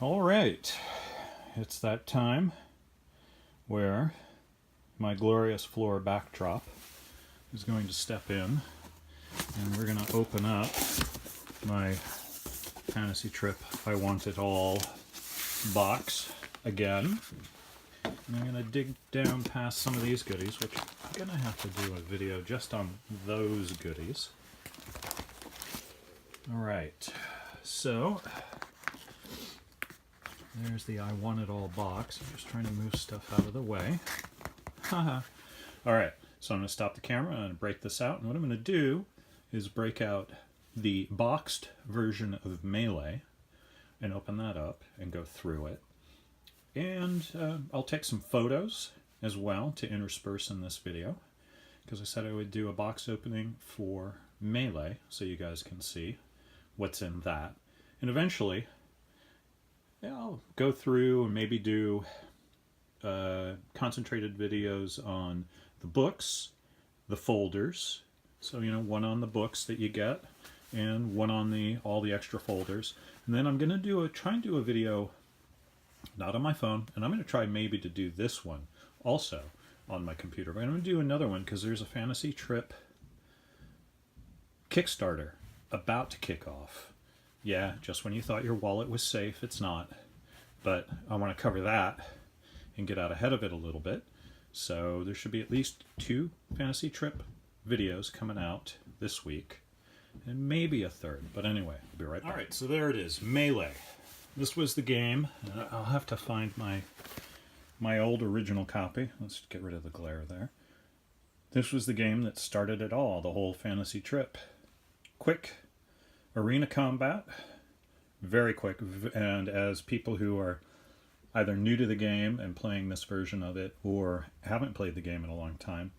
All right, it's that time where my glorious floor backdrop is going to step in, and we're going to open up my Fantasy Trip I Want It All box again. And I'm going to dig down past some of these goodies, which I'm going to have to do a video just on those goodies. All right, so there's the I Want It All box. I'm just trying to move stuff out of the way. All right, so I'm going to stop the camera and break this out. And what I'm going to do is break out the boxed version of Melee and open that up and go through it. And I'll take some photos as well to intersperse in this video, because I said I would do a box opening for Melee so you guys can see what's in that. And eventually, I'll go through and maybe do concentrated videos on the books, the folders. So, you know, one on the books that you get and one on all the extra folders. And then I'm going to try and do a video, not on my phone, and I'm going to try maybe to do this one also on my computer. But I'm going to do another one because there's a Fantasy Trip Kickstarter about to kick off. Yeah, just when you thought your wallet was safe, it's not. But I want to cover that and get out ahead of it a little bit. So there should be at least 2 Fantasy Trip videos coming out this week, and maybe a third. But anyway, I'll be right back. All right, so there it is, Melee. This was the game. I'll have to find my old original copy. Let's get rid of the glare there. This was the game that started it all, the whole Fantasy Trip. Quick arena combat, very quick, and as people who are either new to the game and playing this version of it or haven't played the game in a long time,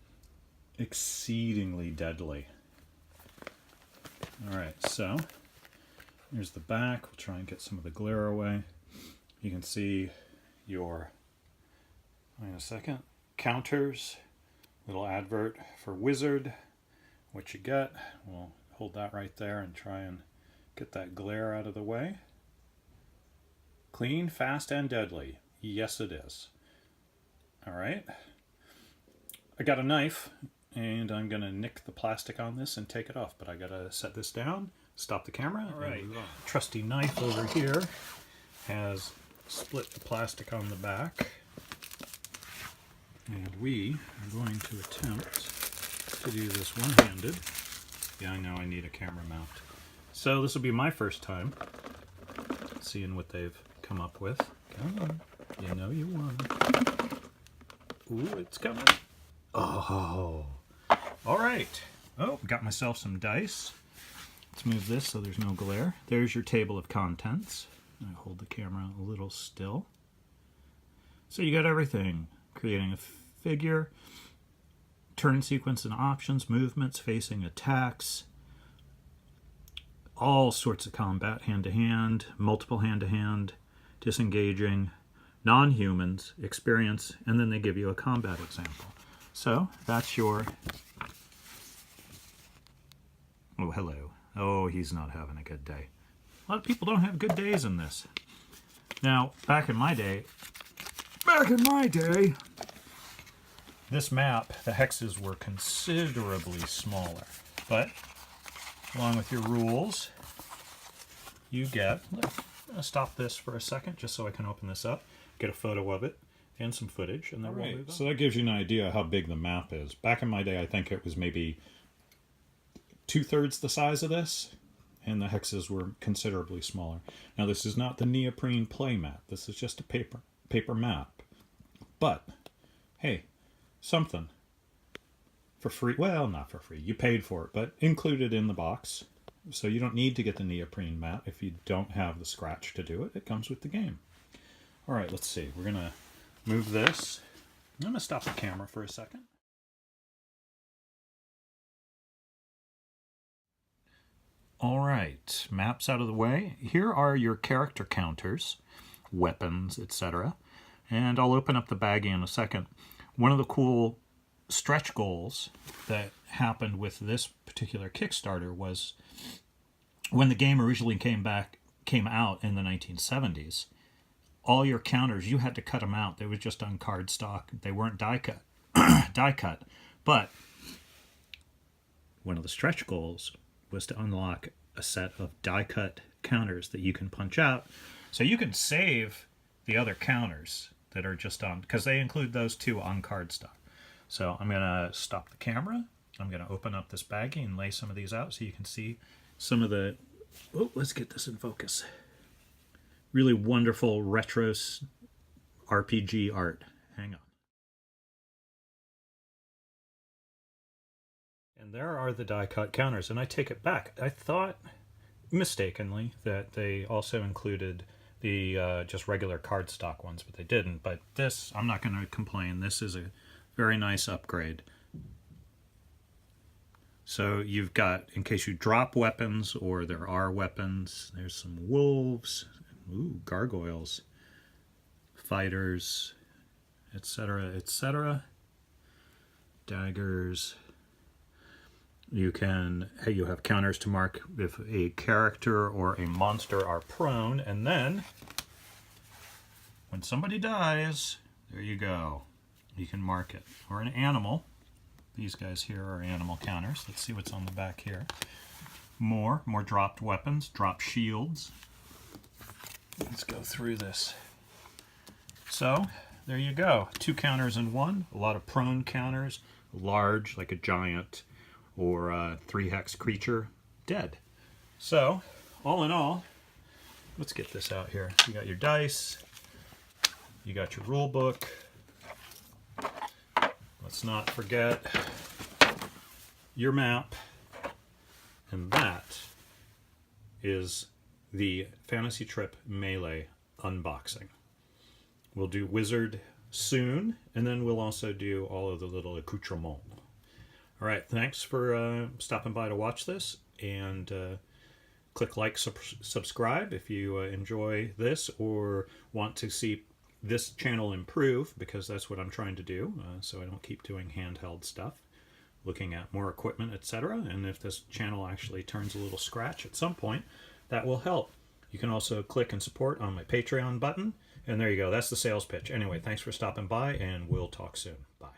exceedingly deadly. Alright, so here's the back. We'll try and get some of the glare away. You can see your, wait a second, counters, little advert for Wizard, what you get. We'll hold that right there and try and get that glare out of the way. Clean, fast, and deadly. Yes, it is. All right. I got a knife, and I'm going to nick the plastic on this and take it off, but I got to set this down, stop the camera. All right. Trusty knife over here has split the plastic on the back, and we are going to attempt to do this one-handed. Yeah, I know I need a camera mount. So this will be my first time seeing what they've come up with. Come on. You know you won. Ooh, it's coming. Oh. All right. Oh, got myself some dice. Let's move this so there's no glare. There's your table of contents. I hold the camera a little still. So you got everything. Creating a figure, turn sequence and options, movements, facing attacks, all sorts of combat, hand-to-hand, multiple hand-to-hand, disengaging, non-humans, experience, and then they give you a combat example. So that's your... Oh, hello. Oh, he's not having a good day. A lot of people don't have good days in this. Now, back in my day, this map, the hexes were considerably smaller, but along with your rules, you get, I'm going to stop this for a second just so I can open this up, get a photo of it, and some footage, and then we'll move on. So that gives you an idea how big the map is. Back in my day, I think it was maybe 2/3 the size of this, and the hexes were considerably smaller. Now, this is not the neoprene play mat. This is just a paper map. But, hey, something for free. Well, not for free. You paid for it, but included in the box. So you don't need to get the neoprene mat if you don't have the scratch to do it. It comes with the game. All right, let's see. We're going to move this. I'm going to stop the camera for a second. All right, maps out of the way. Here are your character counters, weapons, etc. And I'll open up the baggie in a second. One of the cool stretch goals that happened with this particular Kickstarter was when the game originally came out in the 1970s, all your counters, you had to cut them out. They was just on cardstock. They weren't die cut. Die cut. But one of the stretch goals was to unlock a set of die cut counters that you can punch out. So you can save the other counters that are just on, because they include those two on cardstock. So I'm going to stop the camera. I'm going to open up this baggie and lay some of these out so you can see some of the, oh, let's get this in focus. Really wonderful retro RPG art. Hang on. And there are the die cut counters, and I take it back. I thought, mistakenly, that they also included the just regular cardstock ones, but they didn't. But this, I'm not going to complain. This is a very nice upgrade. So you've got, in case you drop weapons or there are weapons, there's some wolves, ooh, gargoyles, fighters, etc., etc. Daggers. You have counters to mark if a character or a monster are prone, and then when somebody dies, there you go. You can mark it. Or an animal. These guys here are animal counters. Let's see what's on the back here. More dropped weapons, dropped shields. Let's go through this. So, there you go. 2 counters in one. A lot of prone counters. Large, like a giant, or a 3-hex creature, dead. So, all in all, let's get this out here. You got your dice. You got your rule book. Let's not forget your map, and that is the Fantasy Trip Melee unboxing. We'll do Wizard soon, and then we'll also do all of the little accoutrements. All right, thanks for stopping by to watch this, and click like, subscribe if you enjoy this or want to see this channel improve, because that's what I'm trying to do, so I don't keep doing handheld stuff, looking at more equipment, etc. And if this channel actually turns a little scratch at some point, that will help. You can also click and support on my Patreon button, and there you go. That's the sales pitch. Anyway, thanks for stopping by, and we'll talk soon. Bye.